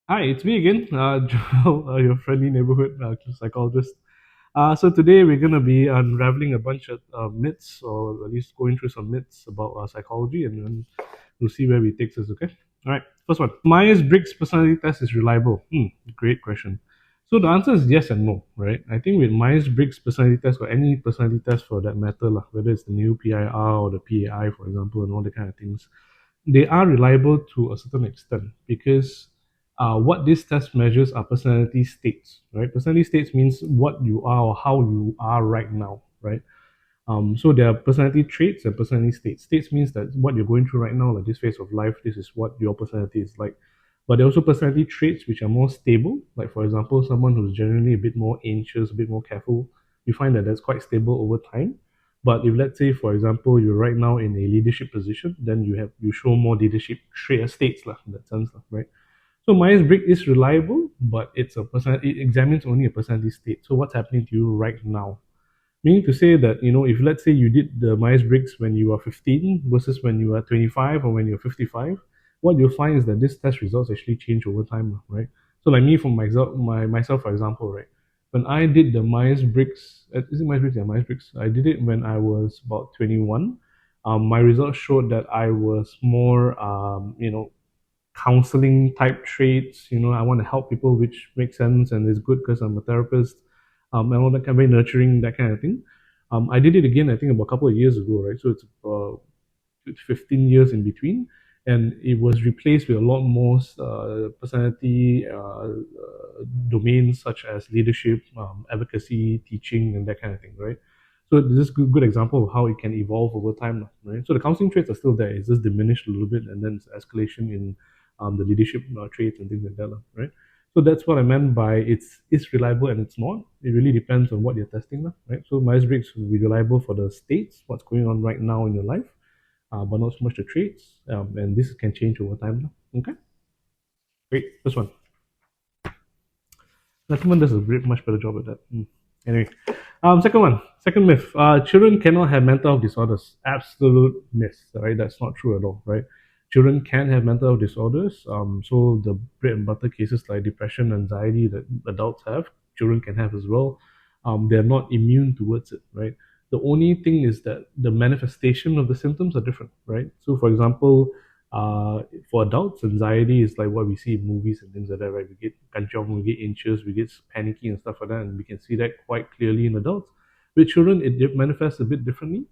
Hi, it's me again, Joel, your friendly neighborhood psychologist. So today we're going to be unraveling a bunch of myths, or at least going through some myths about psychology, and then we'll see where it takes us. Okay. All right. First one: Myers-Briggs personality test is reliable. Great question. So the answer is yes and no, right? I think with Myers-Briggs personality test or any personality test for that matter, lah, whether it's the new PIR or the PAI, for example, and all the kind of things, they are reliable to a certain extent because what this test measures are personality states, right? Personality states means what you are or how you are right now, right? So there are personality traits and personality states. States means that what you're going through right now, like this phase of life, this is what your personality is like. But there are also personality traits which are more stable. Like for example, someone who's generally a bit more anxious, a bit more careful, you find that that's quite stable over time. But if let's say, for example, you're right now in a leadership position, then you show more leadership states lah, in that sense, lah, right? So Myers-Briggs is reliable, but it examines only a personality state. So what's happening to you right now? Meaning to say that, if let's say you did the Myers-Briggs when you were 15 versus when you were 25 or when you're 55, what you'll find is that this test results actually change over time, right? So like me, for myself, for example, right? When I did the Myers-Briggs, is it Myers-Briggs? Yeah, Myers-Briggs. I did it when I was about 21. My results showed that I was more, counseling type traits. I want to help people, which makes sense and is good because I'm a therapist, and all that kind of very nurturing, that kind of thing. I did it again, I think, about a couple of years ago, right? So it's 15 years in between, and it was replaced with a lot more personality domains such as leadership, advocacy, teaching, and that kind of thing, right? So this is a good example of how it can evolve over time, right? So the counseling traits are still there; it's just diminished a little bit, and then it's escalation in the leadership traits and things like that, right? So that's what I meant by it's reliable and it's not. It really depends on what you're testing, right? So Myers-Briggs will be reliable for the states, what's going on right now in your life, but not so much the traits. And this can change over time. Okay, great. This one. Letterman does a much better job at that. Anyway, second one, second myth. Children cannot have mental health disorders. Absolute myth, right? That's not true at all, right? Children can have mental health disorders. So the bread and butter cases like depression, anxiety that adults have, children can have as well. They're not immune towards it, right? The only thing is that the manifestation of the symptoms are different, right? So, for example, for adults, anxiety is like what we see in movies and things like that, right? We get kanchong, we get anxious, we get panicky and stuff like that, and we can see that quite clearly in adults. With children, it manifests a bit differently.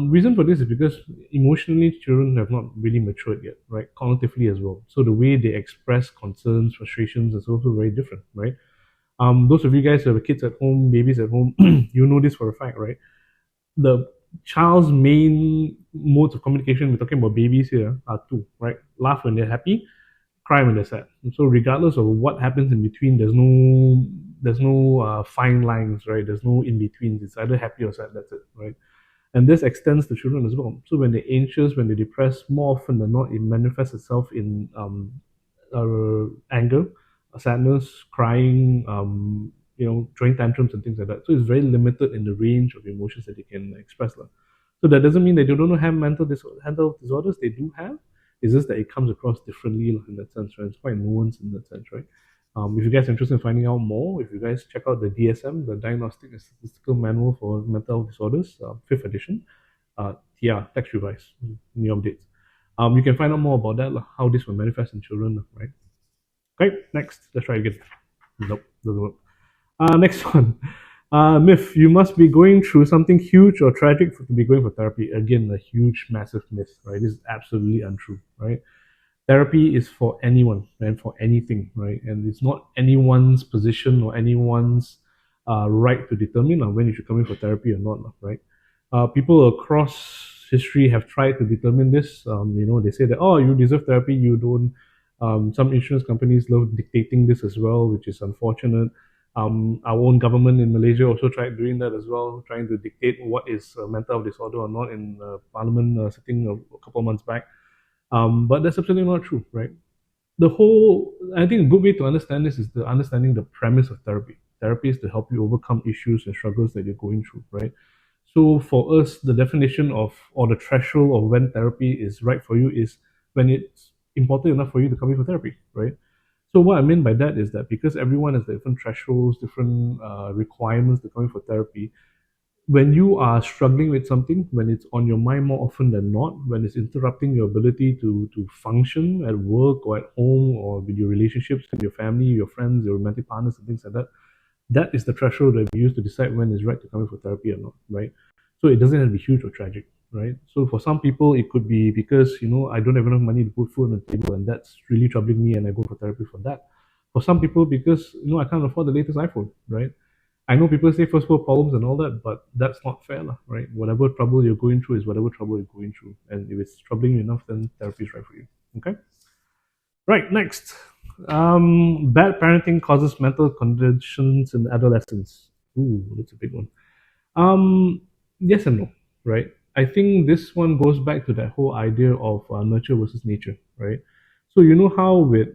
Reason for this is because emotionally, children have not really matured yet, right? Cognitively as well. So the way they express concerns, frustrations is also very different, right? Those of you guys who have kids at home, babies at home, you know this for a fact, right? The child's main modes of communication, we're talking about babies here, are two, right? Laugh when they're happy, cry when they're sad. And so regardless of what happens in between, there's no fine lines, right? There's no in betweens. It's either happy or sad. That's it, right? And this extends to children as well. So when they're anxious, when they're depressed, more often than not, it manifests itself in anger, sadness, crying, throwing tantrums and things like that. So it's very limited in the range of emotions that they can express. Lah. So that doesn't mean that they don't have mental disorders. They do have. It's just that it comes across differently in that sense, right? It's quite nuanced in that sense, right? If you guys are interested in finding out more, if you guys check out the DSM, the Diagnostic and Statistical Manual for Mental Health Disorders, fifth edition, yeah, text revise, new updates. You can find out more about that, how this will manifest in children, right? Okay, next, let's try again. Nope, doesn't work. Next one. Myth, you must be going through something huge or tragic to be going for therapy. Again, a huge, massive myth, right? This is absolutely untrue, right? Therapy is for anyone and for anything, right? And it's not anyone's position or anyone's right to determine when you should come in for therapy or not, right? People across history have tried to determine this. They say that, oh, you deserve therapy, you don't. Some insurance companies love dictating this as well, which is unfortunate. Our own government in Malaysia also tried doing that as well, trying to dictate what is a mental health disorder or not in Parliament sitting a couple of months back. But that's absolutely not true, right? I think a good way to understand this is the understanding the premise of therapy. Therapy is to help you overcome issues and struggles that you're going through, right? So for us, the definition of or the threshold of when therapy is right for you is when it's important enough for you to come in for therapy, right? So what I mean by that is that because everyone has different thresholds, different requirements to come in for therapy, when you are struggling with something, when it's on your mind more often than not, when it's interrupting your ability to function at work or at home or with your relationships with your family, your friends, your romantic partners, and things like that, that is the threshold that we use to decide when it's right to come in for therapy or not, right? So it doesn't have to be huge or tragic, right? So for some people, it could be because, I don't have enough money to put food on the table and that's really troubling me and I go for therapy for that. For some people, because, I can't afford the latest iPhone, right? I know people say first world problems and all that, but that's not fair, lah, right? Whatever trouble you're going through is whatever trouble you're going through. And if it's troubling you enough, then therapy is right for you. Okay? Right, next. Bad parenting causes mental conditions in adolescence. Ooh, that's a big one. Um, yes and no, right? I think this one goes back to that whole idea of nurture versus nature, right? So you know how with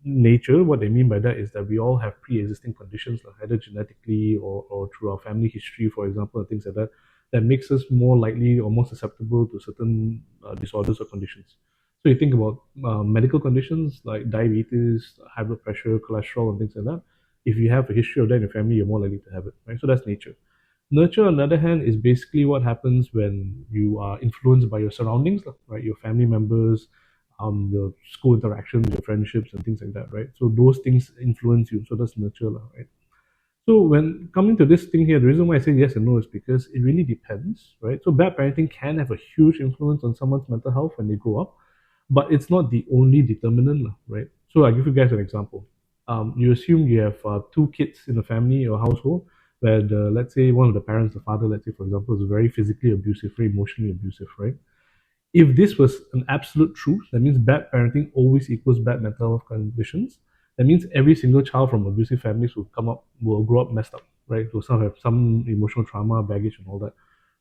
nature, what they mean by that is that we all have pre-existing conditions, like either genetically or through our family history, for example, and things like that, that makes us more likely or more susceptible to certain disorders or conditions. So you think about medical conditions like diabetes, high blood pressure, cholesterol, and things like that. If you have a history of that in your family, you're more likely to have it, right? So that's nature. Nurture, on the other hand, is basically what happens when you are influenced by your surroundings, right? Your family members, your school interactions, your friendships, and things like that, right? So those things influence you. So that's nurture, right? So when coming to this thing here, the reason why I say yes and no is because it really depends, right? So bad parenting can have a huge influence on someone's mental health when they grow up, but it's not the only determinant, right? So I give you guys an example. You assume you have two kids in a family or household where let's say one of the parents, the father, let's say for example, is very physically abusive, very emotionally abusive, right? If this was an absolute truth, that means bad parenting always equals bad mental health conditions. That means every single child from abusive families will grow up messed up, right? So some have some emotional trauma, baggage, and all that.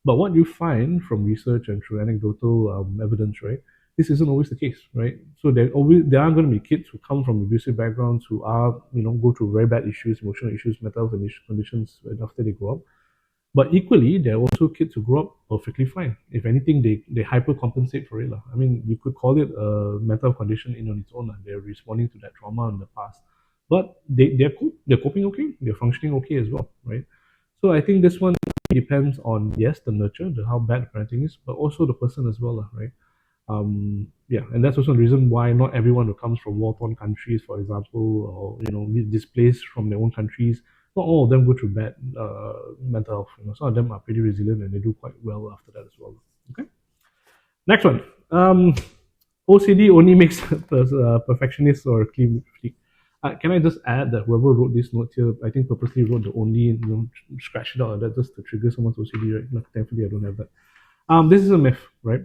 But what you find from research and through anecdotal evidence, right, this isn't always the case, right? So there are going to be kids who come from abusive backgrounds who are go through very bad issues, emotional issues, mental health conditions after they grow up. But equally, there are also kids who grow up perfectly fine. If anything, they hypercompensate for it, lah. I mean, you could call it a mental condition in on its own, lah. They're responding to that trauma in the past. But they're cool. They're coping okay. They're functioning okay as well, right? So I think this one depends on, yes, the nurture, how bad the parenting is, but also the person as well, lah, right? Yeah, and that's also the reason why not everyone who comes from war-torn countries, for example, or displaced from their own countries, not all of them go through bad mental health. Some of them are pretty resilient and they do quite well after that as well. Okay, next one. OCD only makes perfectionists or clean freak. Can I just add that whoever wrote this note here, I think purposely wrote the only, scratch it out of that just to trigger someone's OCD, right? No, thankfully, I don't have that. This is a myth, right?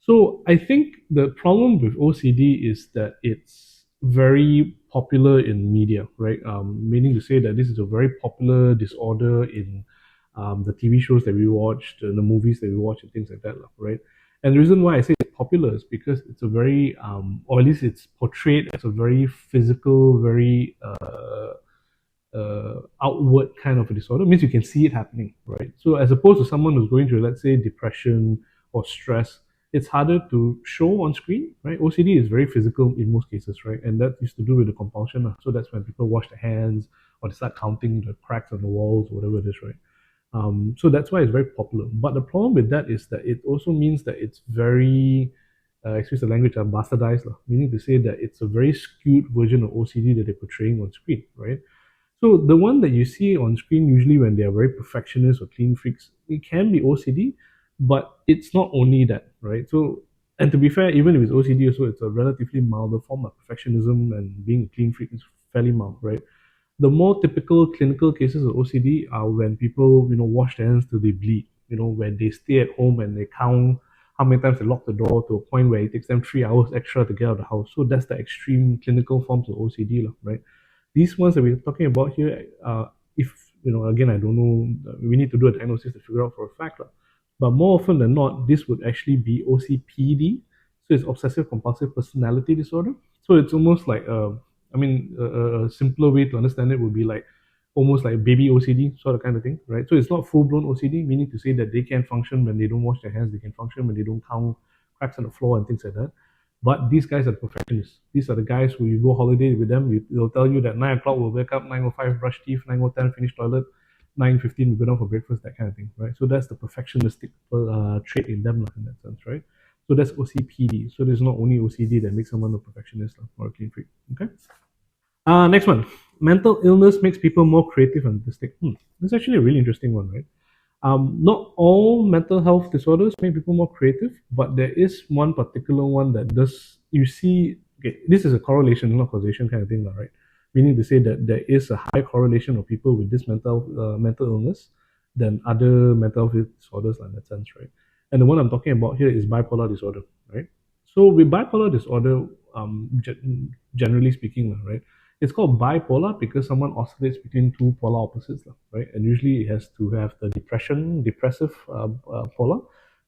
So I think the problem with OCD is that it's very popular in media, right? Meaning to say that this is a very popular disorder in the TV shows that we watch, the movies that we watch, and things like that, right? And the reason why I say it's popular is because it's a very, or at least it's portrayed as a very physical, very outward kind of a disorder. It means you can see it happening, right? So as opposed to someone who's going through, let's say, depression or stress, it's harder to show on screen, right? OCD is very physical in most cases, right? And that used to do with the compulsion. So that's when people wash their hands or they start counting the cracks on the walls, or whatever it is, right? So that's why it's very popular. But the problem with that is that it also means that it's very, excuse the language, bastardized, meaning to say that it's a very skewed version of OCD that they're portraying on screen, right? So the one that you see on screen usually when they are very perfectionists or clean freaks, it can be OCD, but it's not only that, right? So, and to be fair, even if it's OCD also, it's a relatively milder form of perfectionism, and being a clean freak is fairly mild, right? The more typical clinical cases of OCD are when people, wash their hands till they bleed, when they stay at home and they count how many times they lock the door to a point where it takes them 3 hours extra to get out of the house. So that's the extreme clinical forms of OCD, right? These ones that we're talking about here, if again, I don't know, we need to do a diagnosis to figure out for a fact, but more often than not, this would actually be OCPD. So it's obsessive compulsive personality disorder. So it's almost like a simpler way to understand it would be like almost like baby OCD sort of kind of thing, right? So it's not full blown OCD, meaning to say that they can function when they don't wash their hands, they can function when they don't count cracks on the floor and things like that. But these guys are perfectionists. These are the guys who you go holiday with them. They'll tell you that 9 o'clock we'll wake up, 9:05 brush teeth, 9:10 finish toilet, 9:15 we go down for breakfast, that kind of thing, right? So that's the perfectionistic trait in them, in that sense, right? So that's OCPD. So there's not only OCD that makes someone a perfectionist or a clean freak. Okay. Next one. Mental illness makes people more creative and artistic. This is actually a really interesting one, right? Not all mental health disorders make people more creative, but there is one particular one that does. You see, okay, this is a correlation, not causation kind of thing, right? Meaning to say that there is a high correlation of people with this mental illness than other mental health disorders, in that sense, right? And the one I'm talking about here is bipolar disorder, right? So with bipolar disorder, generally speaking, right, it's called bipolar because someone oscillates between two polar opposites, right? And usually it has to have the depressive polar,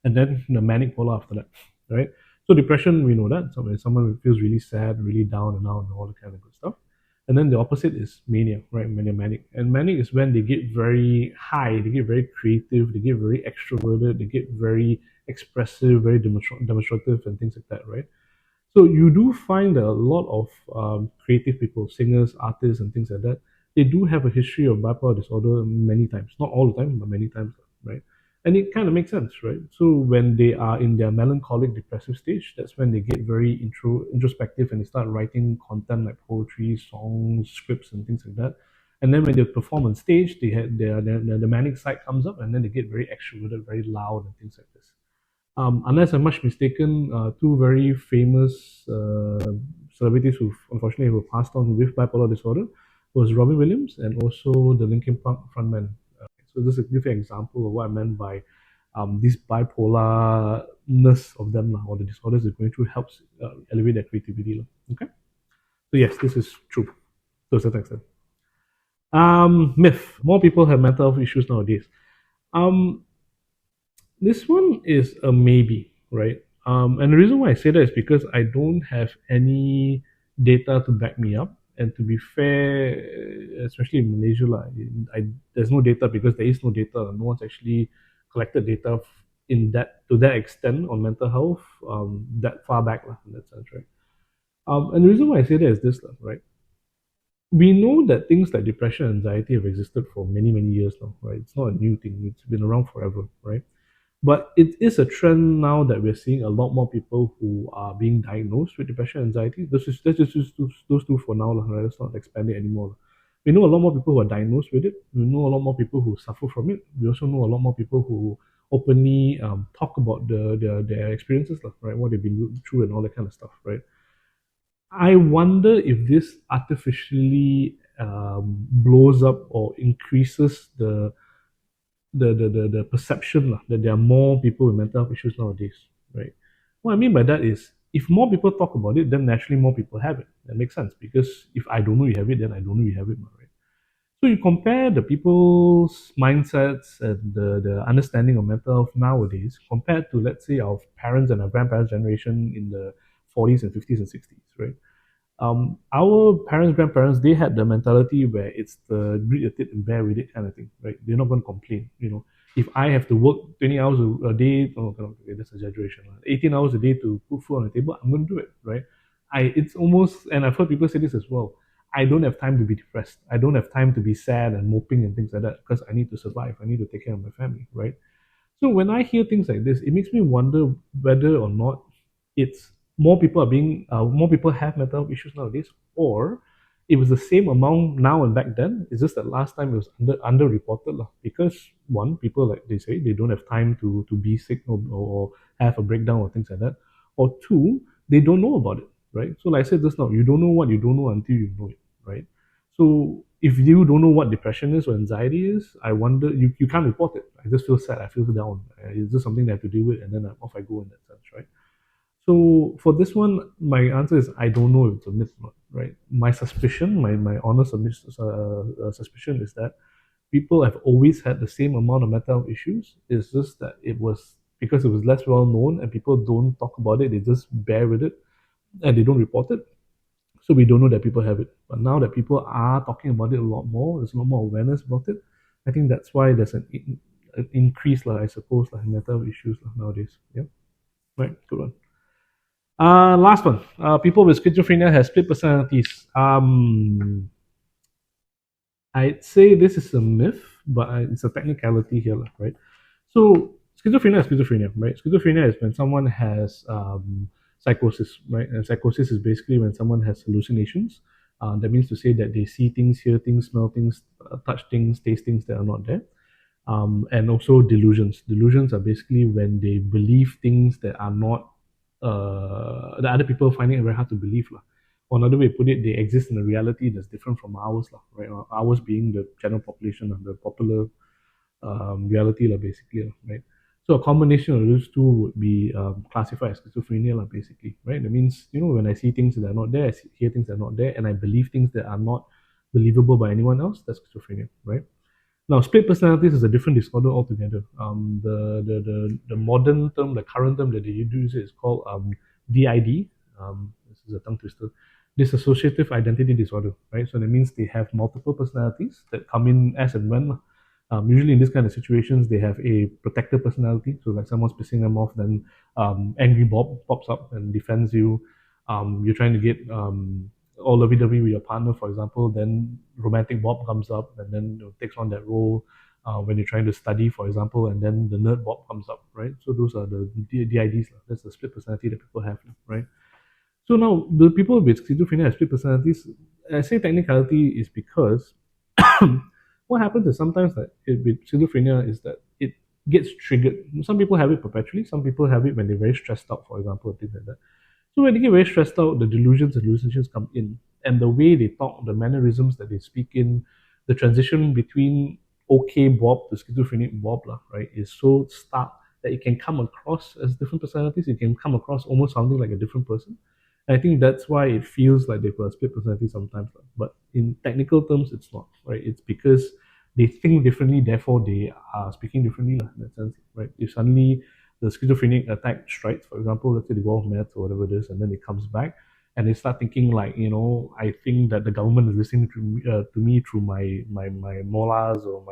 and then the manic polar after that, right? So depression, we know that. So when someone feels really sad, really down and out, and all that kind of good stuff. And then the opposite is mania, right? When they're manic. And manic is when they get very high, they get very creative, they get very extroverted, they get very expressive, very demonstrative, and things like that, right? So you do find that a lot of creative people, singers, artists, and things like that, they do have a history of bipolar disorder many times. Not all the time, but many times, right? And it kind of makes sense, right? So when they are in their melancholic, depressive stage, that's when they get very introspective and they start writing content like poetry, songs, scripts, and things like that. And then when they perform on stage, they had the manic side comes up, and then they get very extroverted, very loud, and things like this. Unless I'm much mistaken, two very famous celebrities who unfortunately who passed on with bipolar disorder was Robin Williams and also the Linkin Park frontman. So this is a good example of what I meant by this bipolarness of them, or the disorders they're going through helps elevate their creativity. Okay, so yes, this is true to a certain extent. Myth: more people have mental health issues nowadays. Um, This one is a maybe, right? And the reason why I say that is because I don't have any data to back me up. And to be fair, especially in Malaysia, there's no data because there is no data. No one's actually collected data in that to that extent on mental health that far back, in that sense, right? And the reason why I say that is this, right? We know that things like depression and anxiety have existed for many, many years now, right? It's not a new thing. It's been around forever, right? But it is a trend now that we're seeing a lot more people who are being diagnosed with depression and anxiety. Let's just use those two for now, right? Let's not expand it anymore. We know a lot more people who are diagnosed with it. We know a lot more people who suffer from it. We also know a lot more people who openly talk about their experiences, right? What they've been through and all that kind of stuff, right? I wonder if this artificially blows up or increases the perception that there are more people with mental health issues nowadays, right? What I mean by that is if more people talk about it, then naturally more people have it. That makes sense because if I don't know you have it, then I don't know you have it, right? So you compare the people's mindsets and the understanding of mental health nowadays compared to, let's say, our parents and our grandparents' generation in the 40s and 50s and 60s, right? Our parents, grandparents, they had the mentality where it's the grit your teeth and bear with it kind of thing, right? They're not going to complain. If I have to work 20 hours a day, oh, okay, that's exaggeration. 18 hours a day to put food on the table, I'm going to do it, right? It's almost, and I've heard people say this as well. I don't have time to be depressed. I don't have time to be sad and moping and things like that because I need to survive. I need to take care of my family, right? So when I hear things like this, it makes me wonder whether or not it's more people have mental health issues nowadays, or it was the same amount now and back then. It's just that last time it was underreported lah. Because one, people like they say they don't have time to be sick or have a breakdown or things like that, or two, they don't know about it, right? So like I said just now, you don't know what you don't know until you know it, right? So if you don't know what depression is or anxiety is, I wonder you can't report it. I just feel sad. I feel down. It's just something that I have to deal with, and then off I go in that sense, right? So for this one, my answer is I don't know if it's a myth or not, right? My suspicion, my honest suspicion is that people have always had the same amount of mental health issues. It's just that it was because it was less well known and people don't talk about it. They just bear with it and they don't report it. So we don't know that people have it. But now that people are talking about it a lot more, there's a lot more awareness about it. I think that's why there's an increase, I suppose, in mental health issues nowadays. Yeah, right, good one. Last one. People with schizophrenia have split personalities. I'd say this is a myth, but it's a technicality here, lah, right? So schizophrenia is schizophrenia, right? Schizophrenia is when someone has psychosis, right? And psychosis is basically when someone has hallucinations. That means to say that they see things, hear things, smell things, touch things, taste things that are not there. And also delusions. Delusions are basically when they believe things that are not the other people finding it very hard to believe. Lah. Or another way to put it, they exist in a reality that's different from ours, lah, right? Ours being the general population of the popular reality, lah, basically, lah, right? So a combination of those two would be classified as schizophrenia, lah, basically, right? That means, when I see things that are not there, hear things that are not there, and I believe things that are not believable by anyone else, that's schizophrenia, right? Now, split personalities is a different disorder altogether. The modern term, the current term that they use is called DID. This is a tongue twister. Dissociative identity disorder, right? So that means they have multiple personalities that come in as and when. Usually in this kind of situations, they have a protector personality. So like someone's pissing them off, then angry Bob pops up and defends you. You're trying to get all lovey-dovey with your partner, for example, then romantic Bob comes up and then takes on that role when you're trying to study, for example, and then the nerd Bob comes up, right? So those are the DIDs. That's the split personality that people have, right? So now the people with schizophrenia have split personalities. I say technicality is because what happens is sometimes that with schizophrenia is that it gets triggered. Some people have it perpetually. Some people have it when they're very stressed out, for example, things like that. So when they get very stressed out, the delusions and hallucinations come in, and the way they talk, the mannerisms that they speak in, the transition between okay Bob to schizophrenic Bob, lah, right, is so stark that it can come across as different personalities. It can come across almost sounding like a different person. And I think that's why it feels like they've got a split personality sometimes. Lah. But in technical terms, it's not, right? It's because they think differently, therefore they are speaking differently, lah, in that sense, right? If suddenly the schizophrenic attack strikes, for example, let's say they go off meds or whatever it is, and then it comes back, and they start thinking like, I think that the government is listening to me through my molars or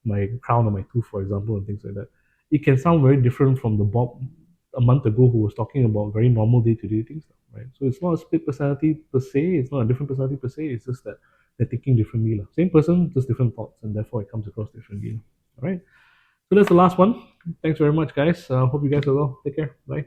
my crown or my tooth, for example, and things like that. It can sound very different from the Bob a month ago who was talking about very normal day to day things, right? So it's not a split personality per se. It's not a different personality per se. It's just that they're thinking differently, lah. Same person, just different thoughts, and therefore it comes across differently. All right. So that's the last one. Thanks very much, guys. Hope you guys are well. Take care. Bye.